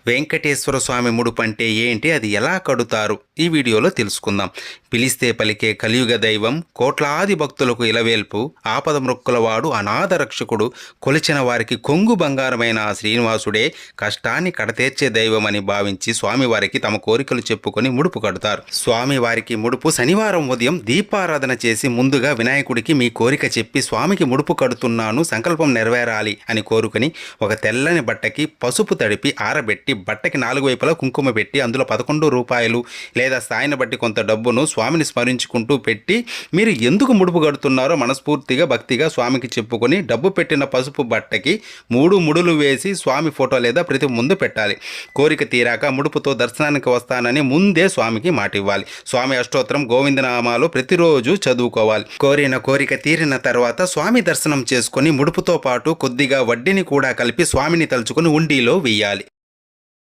వెంకటేశ్వర స్వామి ముడుపు అంటే ఏంటి, అది ఎలా కడుతారు, ఈ వీడియోలో తెలుసుకుందాం. పిలిస్తే పలికే కలియుగ దైవం, కోట్లాది భక్తులకు ఇలవేల్పు, ఆపద మృక్కులవాడు, అనాథ రక్షకుడు, కొలిచిన వారికి కొంగు బంగారమైన ఆ శ్రీనివాసుడే కష్టాన్ని కడతీర్చే దైవం అని భావించి స్వామివారికి తమ కోరికలు చెప్పుకొని ముడుపు కడతారు. స్వామివారికి ముడుపు శనివారం ఉదయం దీపారాధన చేసి ముందుగా వినాయకుడికి మీ కోరిక చెప్పి స్వామికి ముడుపు కడుతున్నాను, సంకల్పం నెరవేరాలి అని కోరుకుని ఒక తెల్లని బట్టకి పసుపు తడిపి ఆరబెట్టి బట్టకి 4 వైపులా కుంకుమ పెట్టి అందులో 11 రూపాయలు లేదా స్థాయిని బట్టి కొంత డబ్బును స్వామిని స్మరించుకుంటూ పెట్టి మీరు ఎందుకు ముడుపు కడుతున్నారో మనస్ఫూర్తిగా భక్తిగా స్వామికి చెప్పుకొని డబ్బు పెట్టిన పసుపు బట్టకి 3 ముడులు వేసి స్వామి ఫోటో లేదా ప్రతి ముందు పెట్టాలి. కోరిక తీరాక ముడుపుతో దర్శనానికి వస్తానని ముందే స్వామికి మాట ఇవ్వాలి. స్వామి అష్టోత్తరం గోవిందనామాలు ప్రతిరోజు చదువుకోవాలి. కోరిన కోరిక తీరిన తర్వాత స్వామి దర్శనం చేసుకొని ముడుపుతో పాటు కొద్దిగా వడ్డీని కూడా కలిపి స్వామిని తలుచుకొని ఉండిలో వెయ్యాలి.